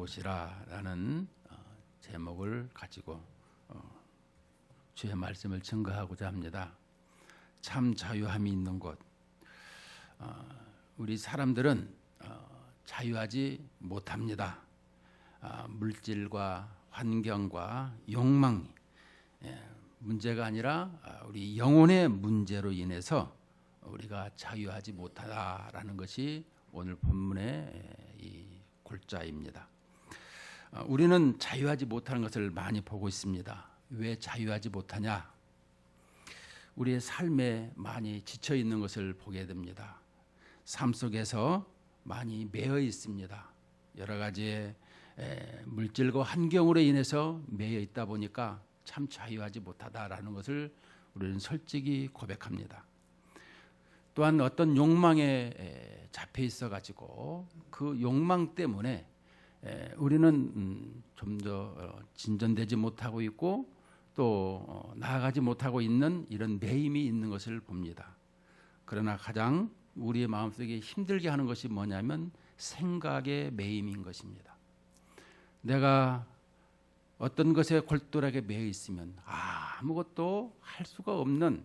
곳이라라는 제목을 가지고 주의 말씀을 증거하고자 합니다. 참 자유함이 있는 곳. 우리 사람들은 자유하지 못합니다. 물질과 환경과 욕망이 문제가 아니라 우리 영혼의 문제로 인해서 우리가 자유하지 못하다라는 것이 오늘 본문의 이 골자입니다. 우리는 자유하지 못하는 것을 많이 보고 있습니다. 왜 자유하지 못하냐? 우리의 삶에 많이 지쳐 있는 것을 보게 됩니다. 삶 속에서 많이 매여 있습니다. 여러 가지의 물질과 환경으로 인해서 매여 있다 보니까 참 자유하지 못하다라는 것을 우리는 솔직히 고백합니다. 또한 어떤 욕망에 잡혀 있어 가지고 그 욕망 때문에 우리는 좀 더 진전되지 못하고 있고 또 나아가지 못하고 있는 이런 매임이 있는 것을 봅니다. 그러나 가장 우리의 마음속에 힘들게 하는 것이 뭐냐면 생각의 매임인 것입니다. 내가 어떤 것에 골똘하게 매여 있으면 아무것도 할 수가 없는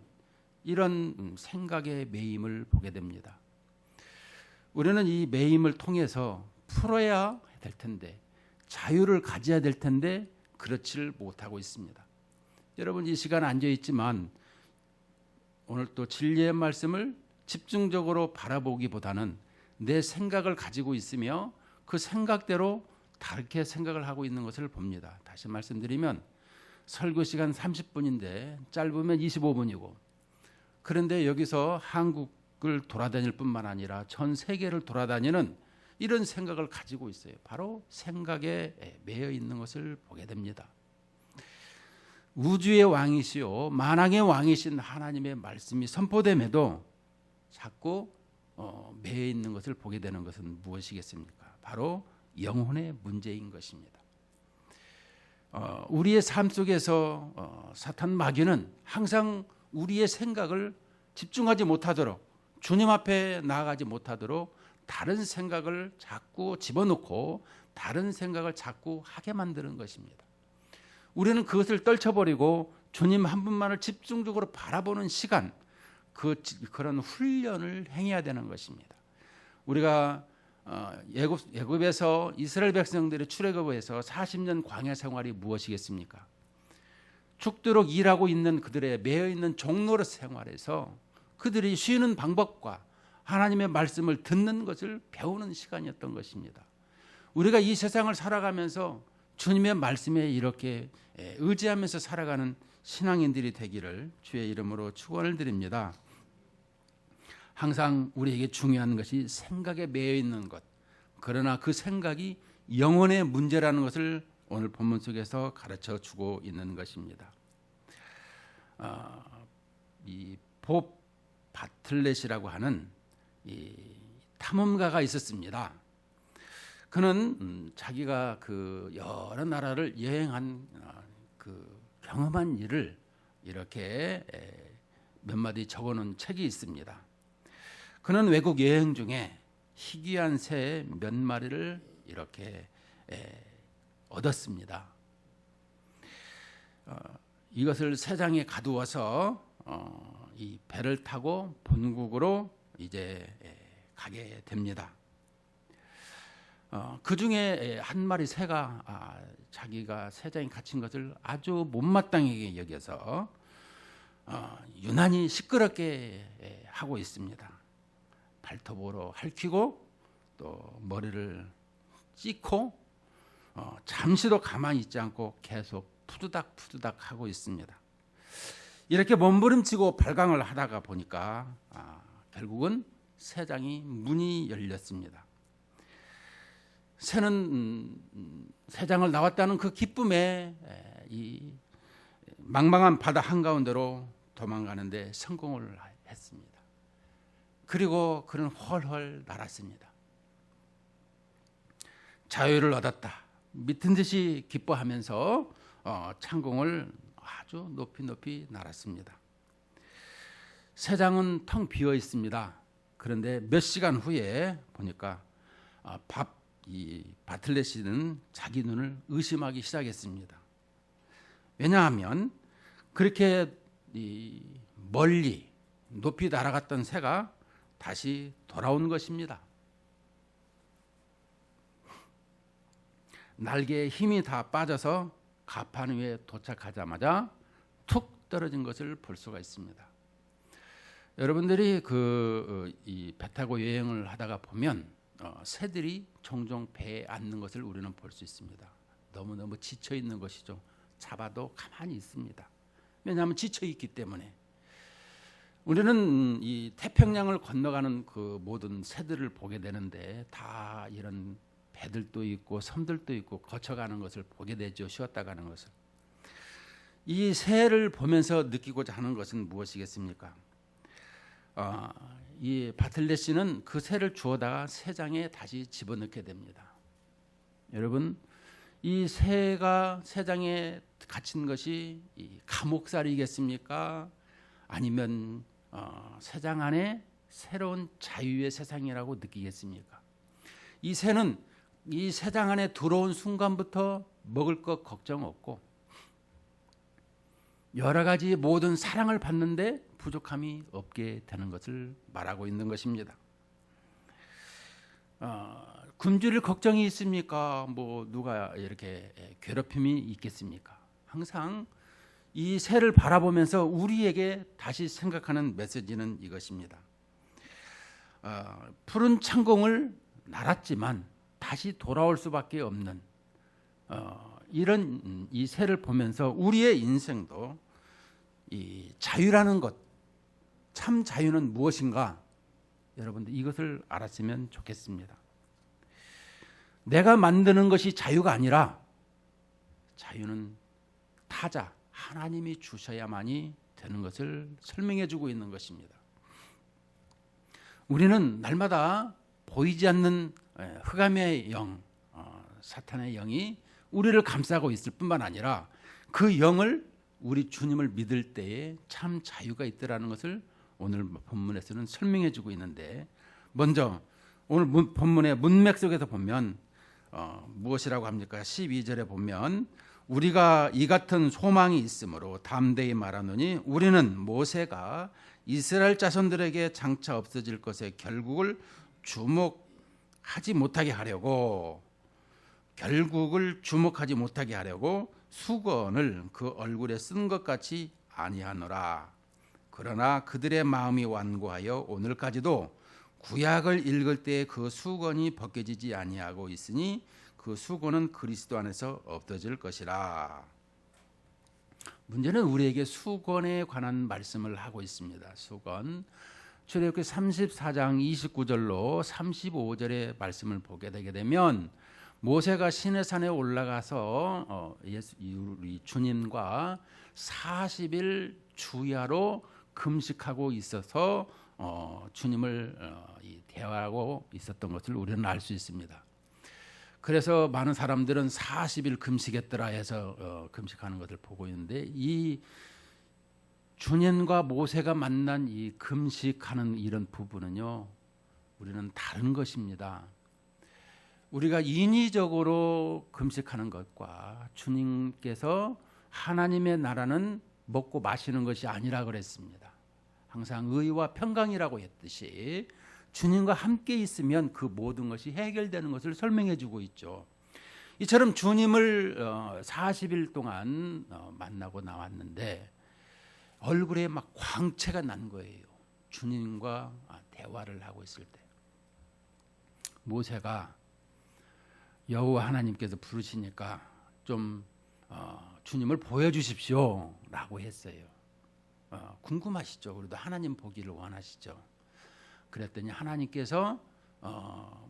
이런 생각의 매임을 보게 됩니다. 우리는 이 매임을 통해서 풀어야 될 텐데, 자유를 가져야 될 텐데 그렇지를 못하고 있습니다. 여러분, 이 시간 앉아 있지만 오늘 또 진리의 말씀을 집중적으로 바라보기보다는 내 생각을 가지고 있으며 그 생각대로 다르게 생각을 하고 있는 것을 봅니다. 다시 말씀드리면 설교 시간 30분인데 짧으면 25분이고, 그런데 여기서 한국을 돌아다닐 뿐만 아니라 전 세계를 돌아다니는 이런 생각을 가지고 있어요. 바로 생각에 매여 있는 것을 보게 됩니다. 우주의 왕이시요 만왕의 왕이신 하나님의 말씀이 선포됨에도 자꾸 매여 있는 것을 보게 되는 것은 무엇이겠습니까? 바로 영혼의 문제인 것입니다. 우리의 삶 속에서 사탄 마귀는 항상 우리의 생각을 집중하지 못하도록, 주님 앞에 나아가지 못하도록 다른 생각을 자꾸 집어넣고 다른 생각을 자꾸 하게 만드는 것입니다. 우리는 그것을 떨쳐버리고 주님 한 분만을 집중적으로 바라보는 시간, 그런 훈련을 행해야 되는 것입니다. 우리가 애굽에서 이스라엘 백성들이 출애굽에서 40년 광야 생활이 무엇이겠습니까? 죽도록 일하고 있는 그들의 매여 있는 종노릇 생활에서 그들이 쉬는 방법과 하나님의 말씀을 듣는 것을 배우는 시간이었던 것입니다. 우리가 이 세상을 살아가면서 주님의 말씀에 이렇게 의지하면서 살아가는 신앙인들이 되기를 주의 이름으로 축원을 드립니다. 항상 우리에게 중요한 것이 생각에 매여 있는 것, 그러나 그 생각이 영혼의 문제라는 것을 오늘 본문 속에서 가르쳐 주고 있는 것입니다. 이 법 바틀렛이라고 하는 이 탐험가가 있었습니다. 그는 자기가 그 여러 나라를 여행한 그 경험한 일을 이렇게 몇 마디 적어놓은 책이 있습니다. 그는 외국 여행 중에 희귀한 새 몇 마리를 이렇게 얻었습니다. 이것을 새장에 가두어서 이 배를 타고 본국으로 이제 가게 됩니다. 그 중에 한 마리 새가 자기가 새장에 갇힌 것을 아주 못마땅하게 여겨서 유난히 시끄럽게 하고 있습니다. 발톱으로 핥히고 또 머리를 찢고 잠시도 가만히 있지 않고 계속 푸드닥 하고 있습니다. 이렇게 몸부림치고 발광을 하다가 보니까 결국은 새장이 문이 열렸습니다. 새는 새장을 나왔다는 그 기쁨에 이 망망한 바다 한가운데로 도망가는데 성공을 했습니다. 그리고 그는 헐헐 날았습니다. 자유를 얻었다. 미친 듯이 기뻐하면서 창공을 아주 높이 날았습니다. 새장은 텅 비어 있습니다. 그런데 몇 시간 후에 보니까 밥 이 바틀렛이는 자기 눈을 의심하기 시작했습니다. 왜냐하면 그렇게 멀리 높이 날아갔던 새가 다시 돌아온 것입니다. 날개에 힘이 다 빠져서 가판 위에 도착하자마자 툭 떨어진 것을 볼 수가 있습니다. 여러분들이 이 배 타고 여행을 하다가 보면 새들이 종종 배에 앉는 것을 우리는 볼 수 있습니다. 너무너무 지쳐 있는 것이죠. 잡아도 가만히 있습니다. 왜냐하면 지쳐 있기 때문에. 우리는 이 태평양을 건너가는 그 모든 새들을 보게 되는데 다 이런 배들도 있고 섬들도 있고 거쳐가는 것을 보게 되죠. 쉬었다 가는 것을. 이 새를 보면서 느끼고자 하는 것은 무엇이겠습니까? 이 바틀렛이는 그 새를 주워다가 새장에 다시 집어넣게 됩니다. 여러분, 이 새가 새장에 갇힌 것이 이 감옥살이겠습니까? 아니면 새장 안에 새로운 자유의 세상이라고 느끼겠습니까? 이 새는 이 새장 안에 들어온 순간부터 먹을 것 걱정 없고 여러 가지 모든 사랑을 받는데 부족함이 없게 되는 것을 말하고 있는 것입니다. 굶주릴 걱정이 있습니까? 뭐 누가 이렇게 괴롭힘이 있겠습니까? 항상 이 새를 바라보면서 우리에게 다시 생각하는 메시지는 이것입니다. 푸른 창공을 날았지만 다시 돌아올 수밖에 없는 이런 이 새를 보면서 우리의 인생도 이 자유라는 것, 참 자유는 무엇인가? 여러분들 이것을 알았으면 좋겠습니다. 내가 만드는 것이 자유가 아니라 자유는 타자, 하나님이 주셔야만이 되는 것을 설명해 주고 있는 것입니다. 우리는 날마다 보이지 않는 흑암의 영, 사탄의 영이 우리를 감싸고 있을 뿐만 아니라 그 영을 우리 주님을 믿을 때에 참 자유가 있더라는 것을 오늘 본문에서는 설명해 주고 있는데, 먼저 오늘 본문의 문맥 속에서 보면 무엇이라고 합니까? 12절에 보면 우리가 이 같은 소망이 있으므로 담대히 말하노니 우리는 모세가 이스라엘 자손들에게 장차 없어질 것의 결국을 주목하지 못하게 하려고 수건을 그 얼굴에 쓴 것 같이 아니하노라. 그러나 그들의 마음이 완고하여 오늘까지도 구약을 읽을 때 그 수건이 벗겨지지 아니하고 있으니 그 수건은 그리스도 안에서 없어질 것이라. 문제는 우리에게 수건에 관한 말씀을 하고 있습니다. 수건. 출애굽기 34장 29절로 35절의 말씀을 보게 되게 되면 모세가 시내산에 올라가서 우리 주님과 40일 주야로 금식하고 있어서 주님을 대화하고 있었던 것을 우리는 알 수 있습니다. 그래서 많은 사람들은 40일 금식했더라 해서 금식하는 것을 보고 있는데, 이 주님과 모세가 만난 이 금식하는 이런 부분은요, 우리는 다른 것입니다. 우리가 인위적으로 금식하는 것과 주님께서 하나님의 나라는 먹고 마시는 것이 아니라 그랬습니다. 항상 의와 평강이라고 했듯이 주님과 함께 있으면 그 모든 것이 해결되는 것을 설명해 주고 있죠. 이처럼 주님을 40일 동안 만나고 나왔는데 얼굴에 막 광채가 난 거예요. 주님과 대화를 하고 있을 때 모세가 여호와 하나님께서 부르시니까 좀 주님을 보여주십시오 라고 했어요. 궁금하시죠? 그래도 하나님 보기를 원하시죠. 그랬더니 하나님께서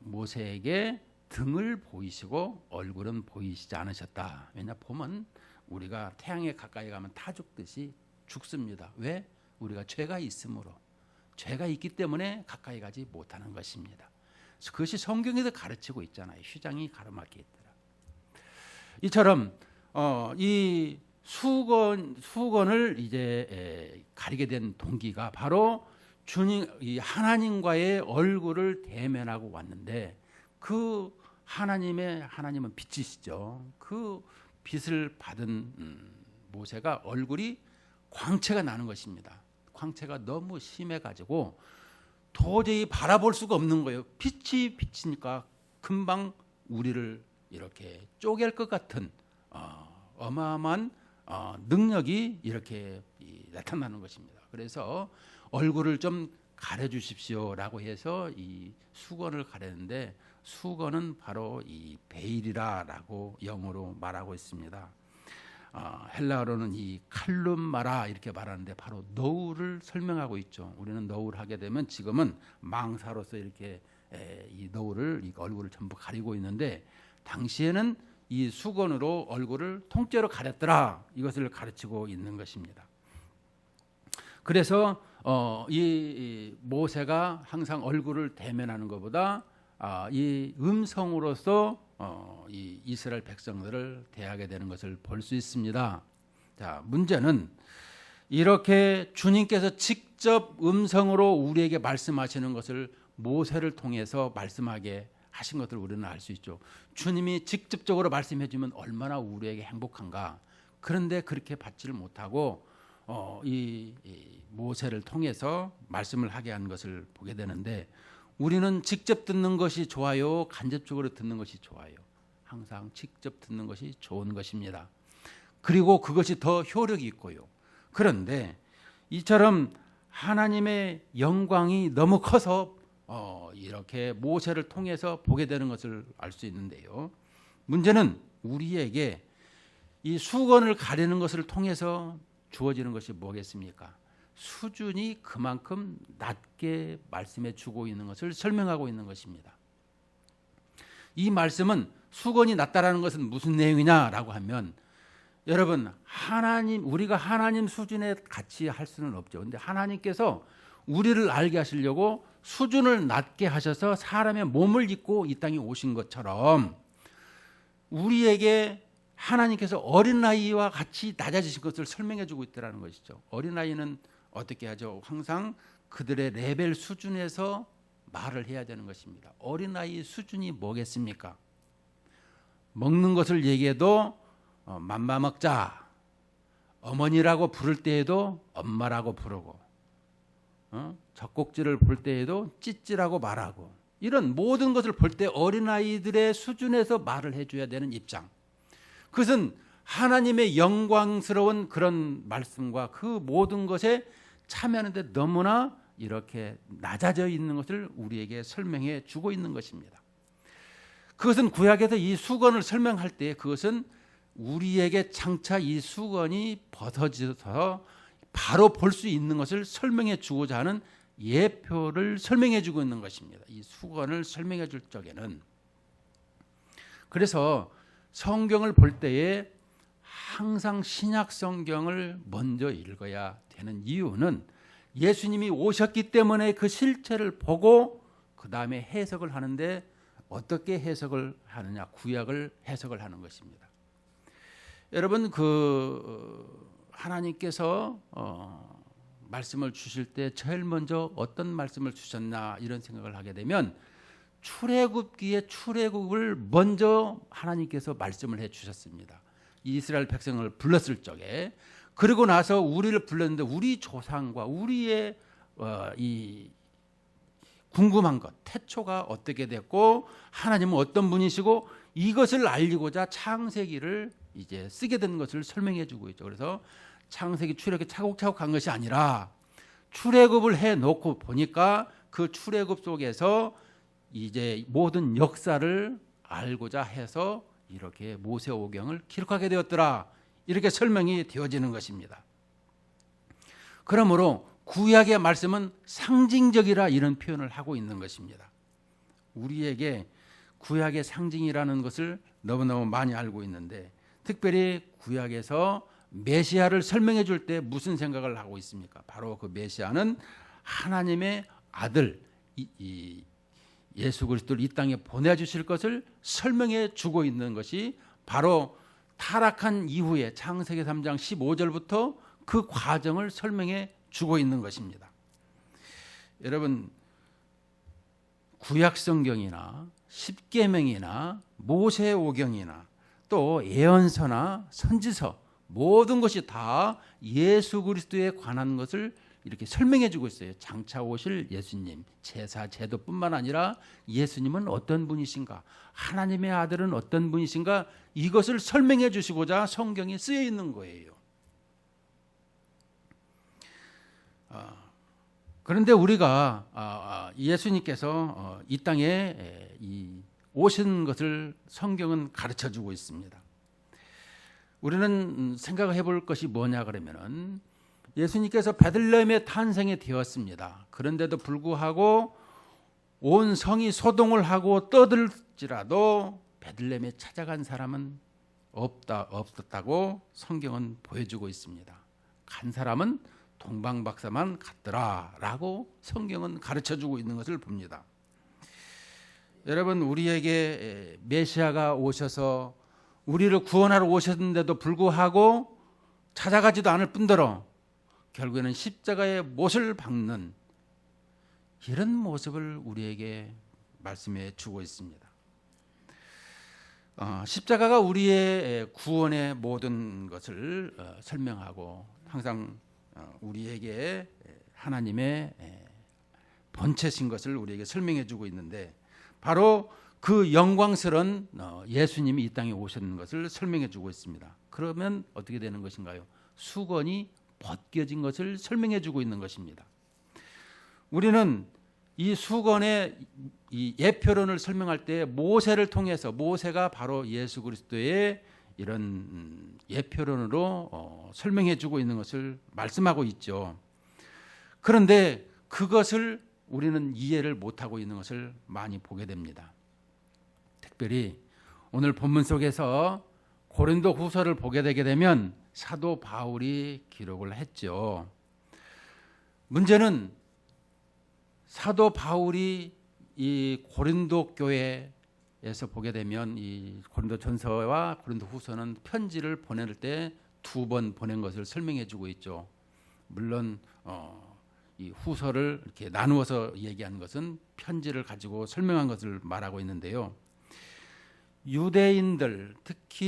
모세에게 등을 보이시고 얼굴은 보이시지 않으셨다. 왜냐 보면 우리가 태양에 가까이 가면 타 죽듯이 죽습니다. 왜? 우리가 죄가 있으므로, 죄가 있기 때문에 가까이 가지 못하는 것입니다. 그것이 성경에도 가르치고 있잖아요. 휘장이 가로막혀 있더라. 이처럼 이 수건을 이제 가리게 된 동기가 바로 주님, 이 하나님과의 얼굴을 대면하고 왔는데 그 하나님은 빛이시죠. 그 빛을 받은 모세가 얼굴이 광채가 나는 것입니다. 광채가 너무 심해가지고 도저히 바라볼 수가 없는 거예요. 빛이 비치니까 금방 우리를 이렇게 쪼갤 것 같은 어마어마한 능력이 이렇게 나타나는 것입니다. 그래서 얼굴을 좀 가려주십시오라고 해서 이 수건을 가렸는데, 수건은 바로 이 베일이라라고 영어로 말하고 있습니다. 헬라어로는 이 칼룸마라 이렇게 말하는데 바로 노울을 설명하고 있죠. 우리는 노울 하게 되면 지금은 망사로서 이렇게 이 노울을, 이 얼굴을 전부 가리고 있는데, 당시에는 이 수건으로 얼굴을 통째로 가렸더라, 이것을 가르치고 있는 것입니다. 그래서 이 모세가 항상 얼굴을 대면하는 것보다 이 음성으로서 이 이스라엘 백성들을 대하게 되는 것을 볼 수 있습니다. 자, 문제는 이렇게 주님께서 직접 음성으로 우리에게 말씀하시는 것을 모세를 통해서 말씀하게 하신 것을 우리는 알 수 있죠. 주님이 직접적으로 말씀해 주면 얼마나 우리에게 행복한가. 그런데 그렇게 받지를 못하고 이 모세를 통해서 말씀을 하게 한 것을 보게 되는데, 우리는 직접 듣는 것이 좋아요, 간접적으로 듣는 것이 좋아요? 항상 직접 듣는 것이 좋은 것입니다. 그리고 그것이 더 효력이 있고요. 그런데 이처럼 하나님의 영광이 너무 커서 이렇게 모세를 통해서 보게 되는 것을 알 수 있는데요. 문제는 우리에게 이 수건을 가리는 것을 통해서 주어지는 것이 뭐겠습니까? 수준이 그만큼 낮게 말씀해 주고 있는 것을 설명하고 있는 것입니다. 이 말씀은 수건이 낮다라는 것은 무슨 내용이냐라고 하면, 여러분, 우리가 하나님 수준에 같이 할 수는 없죠. 그런데 하나님께서 우리를 알게 하시려고 수준을 낮게 하셔서 사람의 몸을 입고 이 땅에 오신 것처럼, 우리에게 하나님께서 어린아이와 같이 낮아지신 것을 설명해 주고 있다는 것이죠. 어린아이는 어떻게 하죠? 항상 그들의 레벨 수준에서 말을 해야 되는 것입니다. 어린아이 수준이 뭐겠습니까? 먹는 것을 얘기해도 맘마 먹자, 어머니라고 부를 때에도 엄마라고 부르고, 젖꼭지를 볼 때에도 찌찌라고 말하고, 이런 모든 것을 볼 때 어린아이들의 수준에서 말을 해줘야 되는 입장. 그것은 하나님의 영광스러운 그런 말씀과 그 모든 것에 참여하는데 너무나 이렇게 낮아져 있는 것을 우리에게 설명해 주고 있는 것입니다. 그것은 구약에서 이 수건을 설명할 때, 그것은 우리에게 장차 이 수건이 벗어져서 바로 볼 수 있는 것을 설명해 주고자 하는 예표를 설명해 주고 있는 것입니다. 이 수건을 설명해 줄 적에는. 그래서 성경을 볼 때에 항상 신약 성경을 먼저 읽어야 되는 이유는, 예수님이 오셨기 때문에 그 실체를 보고 그 다음에 해석을 하는데, 어떻게 해석을 하느냐? 구약을 해석을 하는 것입니다. 여러분, 하나님께서 말씀을 주실 때 제일 먼저 어떤 말씀을 주셨나 이런 생각을 하게 되면, 출애굽기에 출애굽을 먼저 하나님께서 말씀을 해 주셨습니다. 이스라엘 백성을 불렀을 적에. 그리고 나서 우리를 불렀는데, 우리 조상과 우리의 이 궁금한 것, 태초가 어떻게 됐고 하나님은 어떤 분이시고, 이것을 알리고자 창세기를 이제 쓰게 된 것을 설명해 주고 있죠. 그래서 창세기 출애굽이 차곡차곡 한 것이 아니라, 출애굽을 해 놓고 보니까 그 출애굽 속에서 이제 모든 역사를 알고자 해서 이렇게 모세오경을 기록하게 되었더라, 이렇게 설명이 되어지는 것입니다. 그러므로 구약의 말씀은 상징적이라 이런 표현을 하고 있는 것입니다. 우리에게 구약의 상징이라는 것을 너무너무 많이 알고 있는데, 특별히 구약에서 메시아를 설명해 줄 때 무슨 생각을 하고 있습니까? 바로 그 메시아는 하나님의 아들 예수 그리스도를 이 땅에 보내주실 것을 설명해 주고 있는 것이 바로 타락한 이후에 창세기 3장 15절부터 그 과정을 설명해 주고 있는 것입니다. 여러분, 구약 성경이나 십계명이나 모세오경이나 또 예언서나 선지서 모든 것이 다 예수 그리스도에 관한 것을 이렇게 설명해 주고 있어요. 장차 오실 예수님, 제사 제도뿐만 아니라 예수님은 어떤 분이신가, 하나님의 아들은 어떤 분이신가, 이것을 설명해 주시고자 성경이 쓰여 있는 거예요. 그런데 우리가 예수님께서 이 땅에 오신 것을 성경은 가르쳐 주고 있습니다. 우리는 생각해 볼 것이 뭐냐 그러면은 예수님께서 베들레헴에 탄생이 되었습니다. 그런데도 불구하고 온 성이 소동을 하고 떠들지라도 베들레헴에 찾아간 사람은 없었다고 성경은 보여주고 있습니다. 간 사람은 동방박사만 갔더라라고 성경은 가르쳐주고 있는 것을 봅니다. 여러분, 우리에게 메시아가 오셔서 우리를 구원하러 오셨는데도 불구하고 찾아가지도 않을 뿐더러 결국에는 십자가의 못을 박는 이런 모습을 우리에게 말씀해 주고 있습니다. 십자가가 우리의 구원의 모든 것을 설명하고 항상 우리에게 하나님의 본체신 것을 우리에게 설명해 주고 있는데, 바로 그 영광스러운 예수님이 이 땅에 오셨는 것을 설명해 주고 있습니다. 그러면 어떻게 되는 것인가요? 수건이 벗겨진 것을 설명해 주고 있는 것입니다. 우리는 이 수건의 이 예표론을 설명할 때 모세를 통해서, 모세가 바로 예수 그리스도의 이런 예표론으로 설명해 주고 있는 것을 말씀하고 있죠. 그런데 그것을 우리는 이해를 못하고 있는 것을 많이 보게 됩니다. 특별히 오늘 본문 속에서 고린도 후서를 보게 되게 되면 사도 바울이 기록을 했죠. 문제는 사도 바울이 이 고린도 교회에서 보게 되면 이 고린도 전서와 고린도 후서는 편지를 보낼 때 2번 보낸 것을 설명해 주고 있죠. 물론 이 후서를 이렇게 나누어서 얘기한 것은 편지를 가지고 설명한 것을 말하고 있는데요. 유대인들, 특히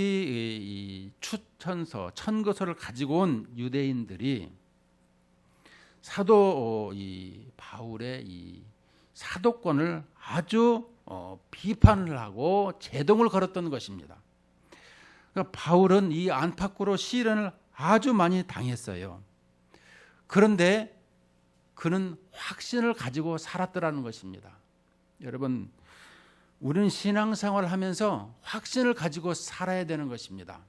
이 추천서, 천거서를 가지고 온 유대인들이 사도 이 바울의 이 사도권을 아주 비판을 하고 제동을 걸었던 것입니다. 그러니까 바울은 이 안팎으로 시련을 아주 많이 당했어요. 그런데 그는 확신을 가지고 살았더라는 것입니다. 여러분, 우리는 신앙생활을 하면서 확신을 가지고 살아야 되는 것입니다.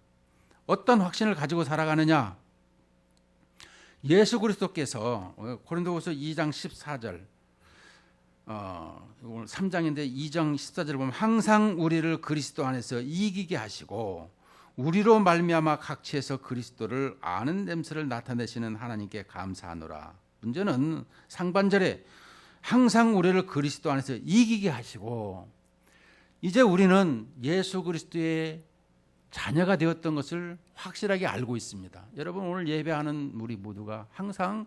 어떤 확신을 가지고 살아가느냐? 예수 그리스도께서 고린도후서 2장 14절, 오늘 3장인데 2장 14절을 보면 항상 우리를 그리스도 안에서 이기게 하시고 우리로 말미암아 각처에서 그리스도를 아는 냄새를 나타내시는 하나님께 감사하노라. 문제는 상반절에 항상 우리를 그리스도 안에서 이기게 하시고, 이제 우리는 예수 그리스도의 자녀가 되었던 것을 확실하게 알고 있습니다. 여러분, 오늘 예배하는 우리 모두가 항상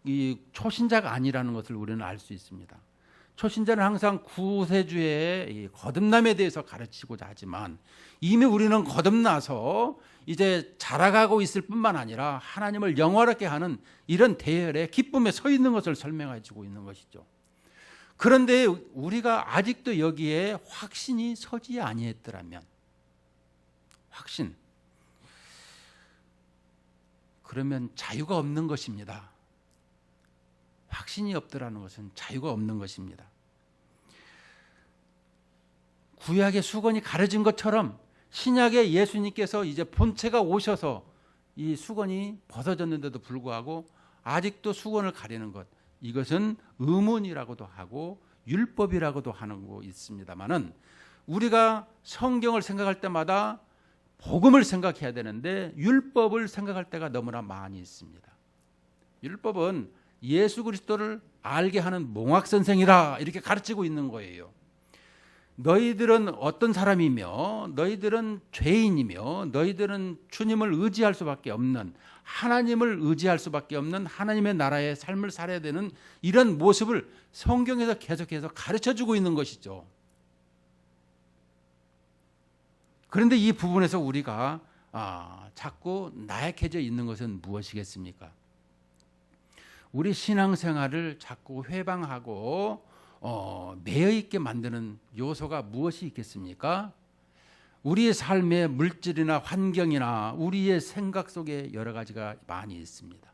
이 초신자가 아니라는 것을 우리는 알 수 있습니다. 초신자는 항상 구세주의 거듭남에 대해서 가르치고자 하지만 이미 우리는 거듭나서 이제 자라가고 있을 뿐만 아니라 하나님을 영화롭게 하는 이런 대열의 기쁨에 서 있는 것을 설명해 주고 있는 것이죠. 그런데 우리가 아직도 여기에 확신이 서지 아니했더라면, 확신, 그러면 자유가 없는 것입니다. 확신이 없더라는 것은 자유가 없는 것입니다. 구약의 수건이 가려진 것처럼 신약의 예수님께서 이제 본체가 오셔서 이 수건이 벗어졌는데도 불구하고 아직도 수건을 가리는 것, 이것은 의문이라고도 하고 율법이라고도 하는 거 있습니다만은, 우리가 성경을 생각할 때마다 복음을 생각해야 되는데 율법을 생각할 때가 너무나 많이 있습니다. 율법은 예수 그리스도를 알게 하는 몽학선생이라 이렇게 가르치고 있는 거예요. 너희들은 어떤 사람이며, 너희들은 죄인이며, 너희들은 주님을 의지할 수밖에 없는, 하나님을 의지할 수밖에 없는 하나님의 나라의 삶을 살아야 되는 이런 모습을 성경에서 계속해서 가르쳐주고 있는 것이죠. 그런데 이 부분에서 우리가 자꾸 나약해져 있는 것은 무엇이겠습니까? 우리 신앙생활을 자꾸 회방하고 매여 있게 만드는 요소가 무엇이 있겠습니까? 우리의 삶의 물질이나 환경이나 우리의 생각 속에 여러 가지가 많이 있습니다.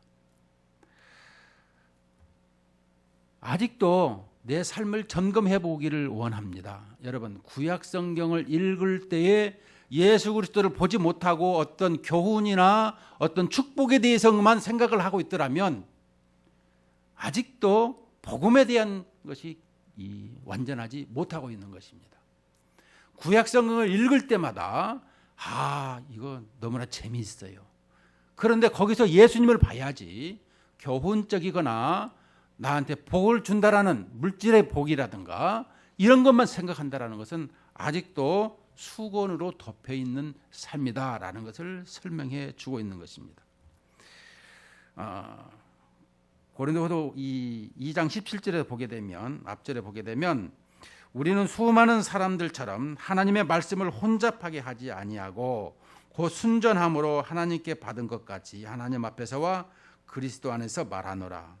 아직도 내 삶을 점검해 보기를 원합니다. 여러분, 구약 성경을 읽을 때에 예수 그리스도를 보지 못하고 어떤 교훈이나 어떤 축복에 대해서만 생각을 하고 있더라면 아직도 복음에 대한 것이 완전하지 못하고 있는 것입니다. 구약 성경을 읽을 때마다 이거 너무나 재미있어요. 그런데 거기서 예수님을 봐야지 교훈적이거나 나한테 복을 준다라는 물질의 복이라든가 이런 것만 생각한다라는 것은 아직도 수건으로 덮여 있는 삶이다라는 것을 설명해 주고 있는 것입니다. 고린도후서 2장 17절에 보게 되면, 앞절에 보게 되면 우리는 수많은 사람들처럼 하나님의 말씀을 혼잡하게 하지 아니하고 곧 순전함으로 하나님께 받은 것 같이 하나님 앞에서와 그리스도 안에서 말하노라.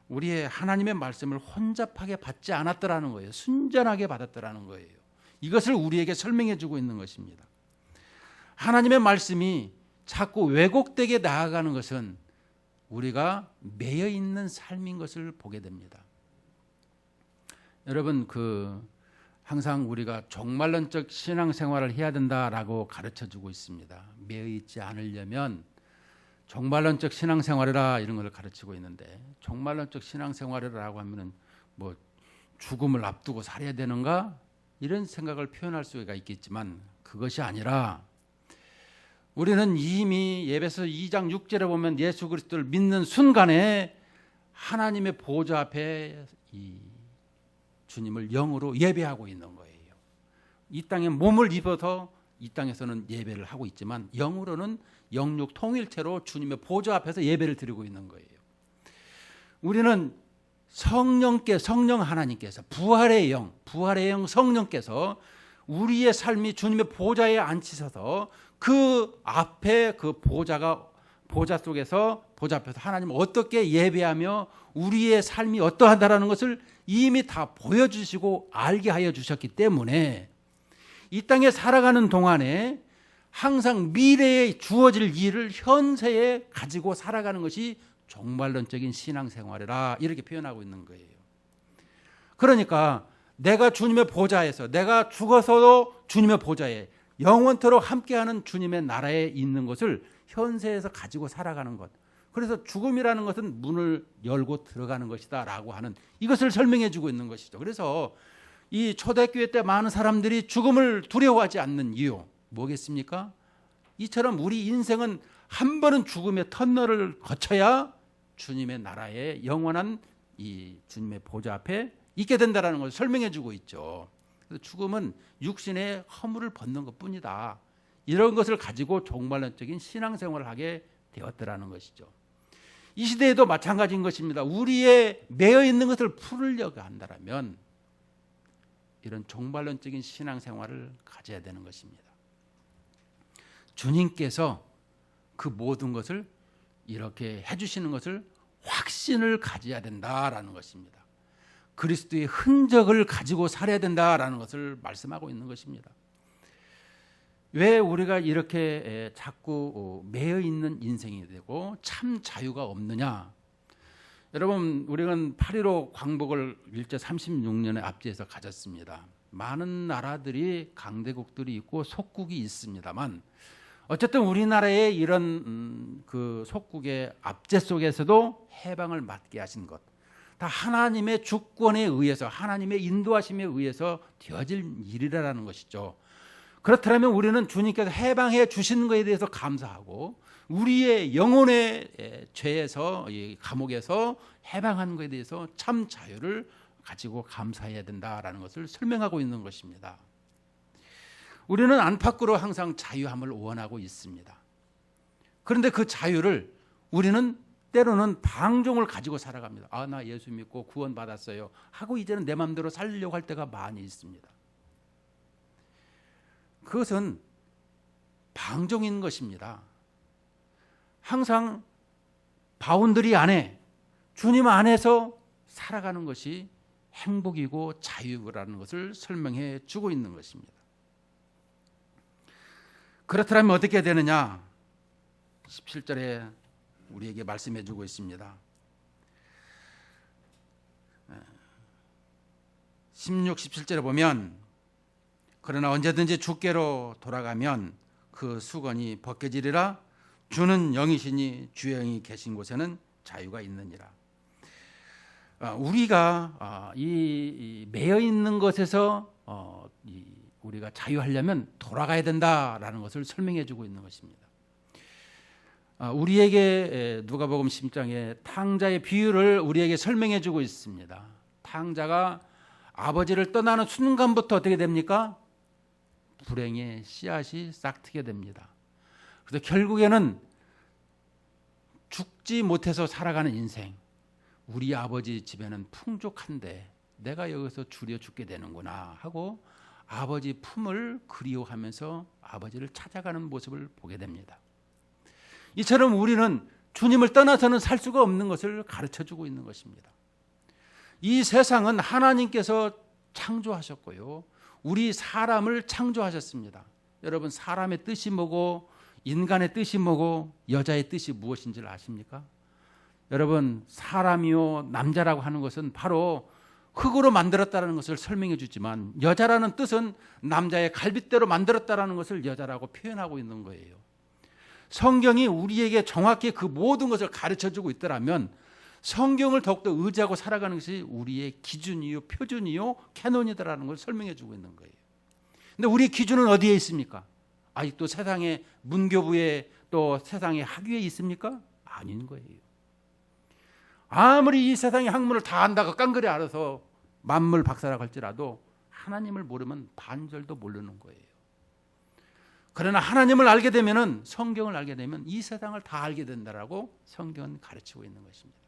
우리의 하나님의 말씀을 혼잡하게 받지 않았더라는 거예요. 순전하게 받았더라는 거예요. 이것을 우리에게 설명해 주고 있는 것입니다. 하나님의 말씀이 자꾸 왜곡되게 나아가는 것은 우리가 매여 있는 삶인 것을 보게 됩니다. 여러분, 항상 우리가 종말론적 신앙생활을 해야 된다라고 가르쳐 주고 있습니다. 매여 있지 않으려면 종말론적 신앙생활이라 이런 걸 가르치고 있는데, 종말론적 신앙생활이라고 하면은 뭐 죽음을 앞두고 살아야 되는가 이런 생각을 표현할 수가 있겠지만 그것이 아니라 우리는 이미 에베소 2장 6절에 보면 예수 그리스도를 믿는 순간에 하나님의 보좌 앞에 이 주님을 영으로 예배하고 있는 거예요. 이 땅에 몸을 입어서 이 땅에서는 예배를 하고 있지만 영으로는 영육 통일체로 주님의 보좌 앞에서 예배를 드리고 있는 거예요. 우리는 성령 하나님께서 부활의 영 성령께서 우리의 삶이 주님의 보좌에 앉히셔서 그 앞에 그 보좌 속에서 보좌 앞에서 하나님을 어떻게 예배하며 우리의 삶이 어떠하다라는 것을 이미 다 보여주시고 알게 하여 주셨기 때문에 이 땅에 살아가는 동안에 항상 미래에 주어질 일을 현세에 가지고 살아가는 것이 종말론적인 신앙생활이라 이렇게 표현하고 있는 거예요. 그러니까 내가 주님의 보좌에서, 내가 죽어서도 주님의 보좌에 영원토록 함께하는 주님의 나라에 있는 것을 현세에서 가지고 살아가는 것. 그래서 죽음이라는 것은 문을 열고 들어가는 것이다 라고 하는 이것을 설명해 주고 있는 것이죠. 그래서 이 초대교회 때 많은 사람들이 죽음을 두려워하지 않는 이유 뭐겠습니까? 이처럼 우리 인생은 한 번은 죽음의 터널을 거쳐야 주님의 나라의 영원한 이 주님의 보좌 앞에 있게 된다는 것을 설명해 주고 있죠. 그래서 죽음은 육신의 허물을 벗는 것뿐이다. 이런 것을 가지고 종말론적인 신앙생활을 하게 되었더라는 것이죠. 이 시대에도 마찬가지인 것입니다. 우리의 매여 있는 것을 풀으려고 한다면 이런 종말론적인 신앙생활을 가져야 되는 것입니다. 주님께서 그 모든 것을 이렇게 해주시는 것을 확신을 가져야 된다라는 것입니다. 그리스도의 흔적을 가지고 살아야 된다라는 것을 말씀하고 있는 것입니다. 왜 우리가 이렇게 자꾸 매여 있는 인생이 되고 참 자유가 없느냐? 여러분, 우리는 8.15 광복을 일제 36년에 앞지에서 가졌습니다. 많은 나라들이 강대국들이 있고 속국이 있습니다만 어쨌든 우리나라의 이런 그 속국의 압제 속에서도 해방을 맞게 하신 것, 다 하나님의 주권에 의해서, 하나님의 인도하심에 의해서 되어질 일이라는 것이죠. 그렇다면 우리는 주님께서 해방해 주신 것에 대해서 감사하고 우리의 영혼의 죄에서, 감옥에서 해방한 것에 대해서 참 자유를 가지고 감사해야 된다라는 것을 설명하고 있는 것입니다. 우리는 안팎으로 항상 자유함을 원하고 있습니다. 그런데 그 자유를 우리는 때로는 방종을 가지고 살아갑니다. 나 예수 믿고 구원받았어요 하고 이제는 내 마음대로 살려고 할 때가 많이 있습니다. 그것은 방종인 것입니다. 항상 바운더리 안에, 주님 안에서 살아가는 것이 행복이고 자유라는 것을 설명해 주고 있는 것입니다. 그렇다면 어떻게 되느냐? 17절에 우리에게 말씀해 주고 있습니다. 16, 17절에 보면 그러나 언제든지 주께로 돌아가면 그 수건이 벗겨지리라. 주는 영이시니 주의 영이 계신 곳에는 자유가 있느니라. 우리가 이 매여 있는 것에서 우리가 자유하려면 돌아가야 된다라는 것을 설명해 주고 있는 것입니다. 우리에게 누가복음 10장에 탕자의 비유를 우리에게 설명해 주고 있습니다. 탕자가 아버지를 떠나는 순간부터 어떻게 됩니까? 불행의 씨앗이 싹트게 됩니다. 그래서 결국에는 죽지 못해서 살아가는 인생, 우리 아버지 집에는 풍족한데 내가 여기서 줄여 죽게 되는구나 하고 아버지 품을 그리워하면서 아버지를 찾아가는 모습을 보게 됩니다. 이처럼 우리는 주님을 떠나서는 살 수가 없는 것을 가르쳐주고 있는 것입니다. 이 세상은 하나님께서 창조하셨고요, 우리 사람을 창조하셨습니다. 여러분, 사람의 뜻이 뭐고 인간의 뜻이 뭐고 여자의 뜻이 무엇인지를 아십니까? 여러분, 사람이요 남자라고 하는 것은 바로 흙으로 만들었다는 것을 설명해 주지만 여자라는 뜻은 남자의 갈빗대로 만들었다는 것을 여자라고 표현하고 있는 거예요. 성경이 우리에게 정확히 그 모든 것을 가르쳐주고 있더라면 성경을 더욱더 의지하고 살아가는 것이 우리의 기준이요 표준이요 캐논이다라는 걸 설명해 주고 있는 거예요. 근데 우리 기준은 어디에 있습니까? 아직도 세상의 문교부에 또 세상의 학위에 있습니까? 아닌 거예요. 아무리 이 세상의 학문을 다 안다고 깡그리 알아서 만물 박사라고 할지라도 하나님을 모르면 반절도 모르는 거예요. 그러나 하나님을 알게 되면은, 성경을 알게 되면 이 세상을 다 알게 된다라고 성경은 가르치고 있는 것입니다.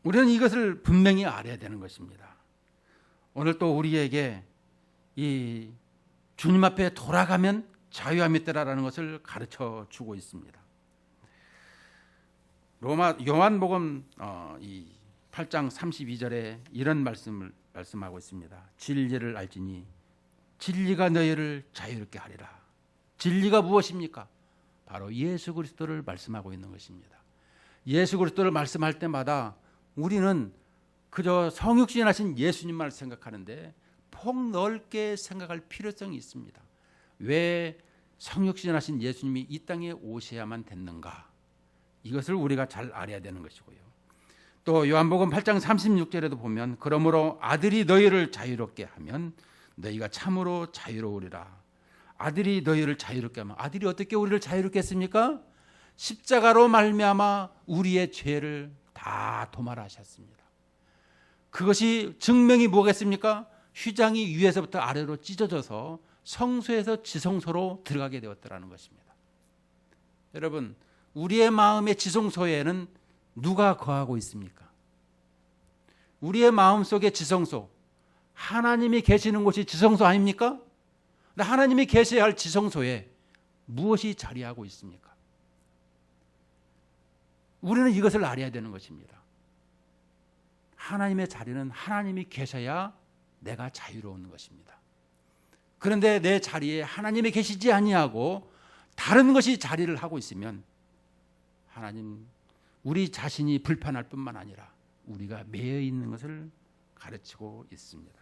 우리는 이것을 분명히 알아야 되는 것입니다. 오늘 또 우리에게 이 주님 앞에 돌아가면 자유함이 있다라는 것을 가르쳐 주고 있습니다. 요한복음 8장 32절에 이런 말씀을 말씀하고 있습니다. 진리를 알지니 진리가 너희를 자유롭게 하리라. 진리가 무엇입니까? 바로 예수 그리스도를 말씀하고 있는 것입니다. 예수 그리스도를 말씀할 때마다 우리는 그저 성육신하신 예수님만 생각하는데 폭넓게 생각할 필요성이 있습니다. 왜 성육신하신 예수님이 이 땅에 오셔야만 됐는가? 이것을 우리가 잘 알아야 되는 것이고요. 또 요한복음 8장 36절에도 보면 그러므로 아들이 너희를 자유롭게 하면 너희가 참으로 자유로우리라. 아들이 너희를 자유롭게 하면, 아들이 어떻게 우리를 자유롭게 했습니까? 십자가로 말미암아 우리의 죄를 다 도말하셨습니다. 그것이 증명이 뭐겠습니까? 휘장이 위에서부터 아래로 찢어져서 성소에서 지성소로 들어가게 되었다는 것입니다. 여러분, 우리의 마음의 지성소에는 누가 거하고 있습니까? 우리의 마음속의 지성소, 하나님이 계시는 곳이 지성소 아닙니까? 근데 하나님이 계셔야 할 지성소에 무엇이 자리하고 있습니까? 우리는 이것을 알아야 되는 것입니다. 하나님의 자리는 하나님이 계셔야 내가 자유로운 것입니다. 그런데 내 자리에 하나님이 계시지 아니하고 다른 것이 자리를 하고 있으면 하나님, 우리 자신이 불편할 뿐만 아니라 우리가 매여 있는 것을 가르치고 있습니다.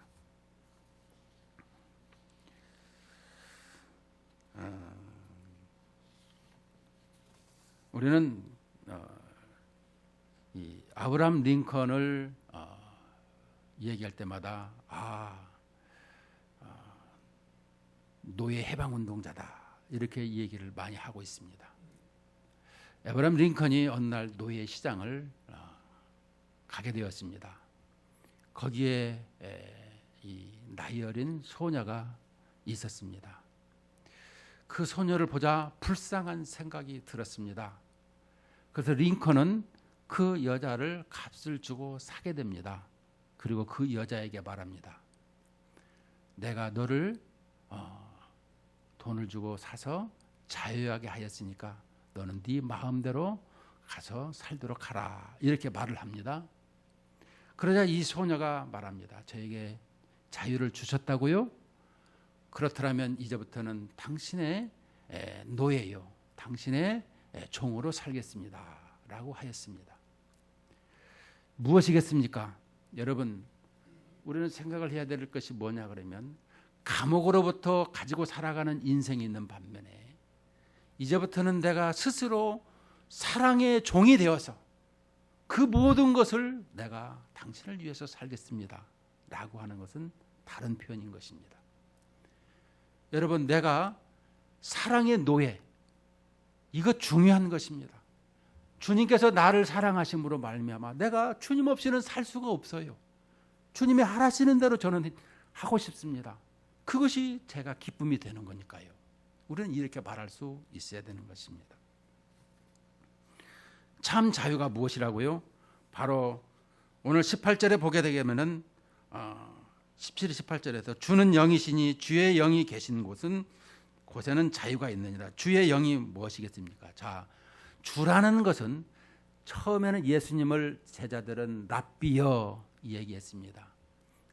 우리는 이 아브라함 링컨을 얘기할 때마다 노예 해방 운동자다 이렇게 얘기를 많이 하고 있습니다. 아브라함 링컨이 어느 날 노예 시장을 가게 되었습니다. 거기에 이 나이 어린 소녀가 있었습니다. 그 소녀를 보자 불쌍한 생각이 들었습니다. 그래서 링컨은 그 여자를 값을 주고 사게 됩니다. 그리고 그 여자에게 말합니다. 내가 너를 돈을 주고 사서 자유하게 하였으니까 너는 네 마음대로 가서 살도록 하라. 이렇게 말을 합니다. 그러자 이 소녀가 말합니다. 저에게 자유를 주셨다고요? 그렇다면 이제부터는 당신의 노예요. 당신의 종으로 살겠습니다. 라고 하였습니다. 무엇이겠습니까? 여러분, 우리는 생각을 해야 될 것이 뭐냐 그러면 감옥으로부터 가지고 살아가는 인생이 있는 반면에 이제부터는 내가 스스로 사랑의 종이 되어서 그 모든 것을 내가 당신을 위해서 살겠습니다. 라고 하는 것은 다른 표현인 것입니다. 여러분, 내가 사랑의 노예, 이거 중요한 것입니다. 주님께서 나를 사랑하심으로 말미암아 내가 주님 없이는 살 수가 없어요. 주님이 하라시는 대로 저는 하고 싶습니다. 그것이 제가 기쁨이 되는 거니까요. 우리는 이렇게 말할 수 있어야 되는 것입니다. 참 자유가 무엇이라고요? 바로 오늘 18절에 보게 되면은 17, 18절에서 주는 영이시니 주의 영이 계신 곳에는 자유가 있느니라. 주의 영이 무엇이겠습니까? 자, 주라는 것은 처음에는 예수님을 제자들은 랍비여 얘기했습니다.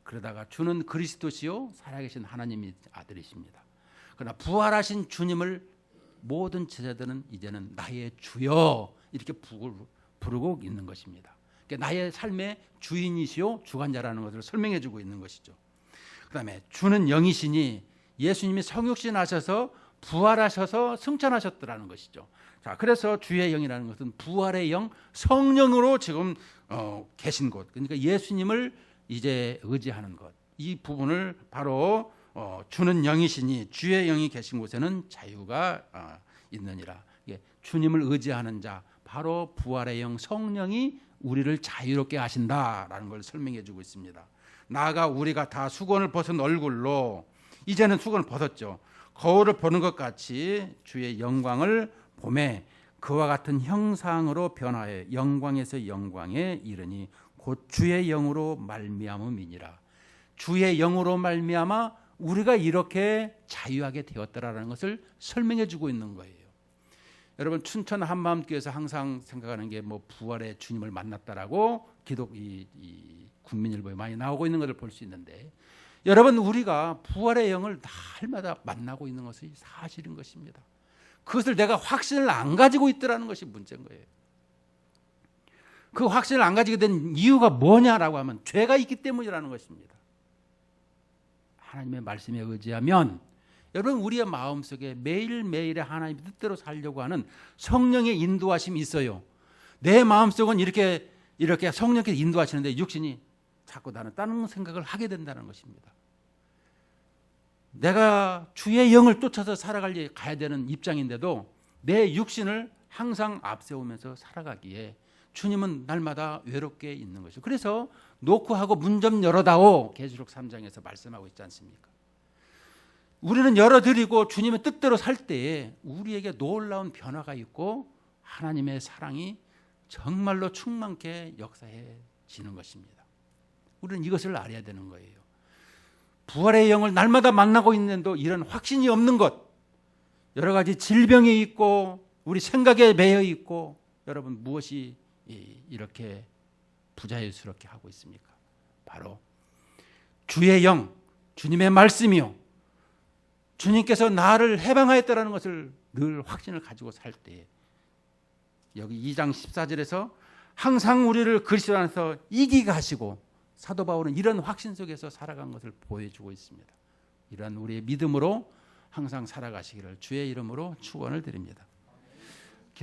그러다가 주는 그리스도시요 살아계신 하나님의 아들이십니다. 그러나 부활하신 주님을 모든 제자들은 이제는 나의 주여 이렇게 부르고 있는 것입니다. 그러니까 나의 삶의 주인이시요 주관자라는 것을 설명해 주고 있는 것이죠. 그다음에 주는 영이시니 예수님이 성육신 하셔서 부활하셔서 승천하셨더라는 것이죠. 자, 그래서 주의 영이라는 것은 부활의 영, 성령으로 지금 계신 곳. 그러니까 예수님을 이제 의지하는 것. 이 부분을 바로 주는 영이시니 주의 영이 계신 곳에는 자유가 있느니라. 주님을 의지하는 자, 바로 부활의 영 성령이 우리를 자유롭게 하신다라는 걸 설명해 주고 있습니다. 나아가 우리가 다 수건을 벗은 얼굴로, 이제는 수건을 벗었죠. 거울을 보는 것 같이 주의 영광을 보매 그와 같은 형상으로 변화해 영광에서 영광에 이르니 곧 주의 영으로 말미암음이니라. 주의 영으로 말미암아 우리가 이렇게 자유하게 되었다라는 것을 설명해 주고 있는 거예요. 여러분, 춘천 한마음교회에서 항상 생각하는 게 뭐 부활의 주님을 만났다라고 기독 이 국민일보에 많이 나오고 있는 것을 볼 수 있는데, 여러분, 우리가 부활의 영을 날마다 만나고 있는 것이 사실인 것입니다. 그것을 내가 확신을 안 가지고 있더라는 것이 문제인 거예요. 그 확신을 안 가지게 된 이유가 뭐냐라고 하면 죄가 있기 때문이라는 것입니다. 하나님의 말씀에 의지하면 여러분, 우리의 마음속에 매일매일의 하나님의 뜻대로 살려고 하는 성령의 인도하심이 있어요. 내 마음속은 이렇게 성령께서 인도하시는데 육신이 자꾸 나는 다른 생각을 하게 된다는 것입니다. 내가 주의 영을 쫓아서 가야 되는 입장인데도 내 육신을 항상 앞세우면서 살아가기에 주님은 날마다 외롭게 있는 것이죠. 그래서 놓고 하고 문 좀 열어다오 계시록 3장에서 말씀하고 있지 않습니까? 우리는 열어드리고 주님의 뜻대로 살 때에 우리에게 놀라운 변화가 있고 하나님의 사랑이 정말로 충만케 역사해지는 것입니다. 우리는 이것을 알아야 되는 거예요. 부활의 영을 날마다 만나고 있는데도 이런 확신이 없는 것, 여러 가지 질병이 있고 우리 생각에 매여 있고, 여러분, 무엇이 이렇게 부자유스럽게 하고 있습니까? 바로 주의 영, 주님의 말씀이요, 주님께서 나를 해방하였다는 것을 늘 확신을 가지고 살 때, 여기 2장 14절에서 항상 우리를 그리스도 안에서 이기게 하시고, 사도 바울은 이런 확신 속에서 살아간 것을 보여주고 있습니다. 이런 우리의 믿음으로 항상 살아가시기를 주의 이름으로 축원을 드립니다.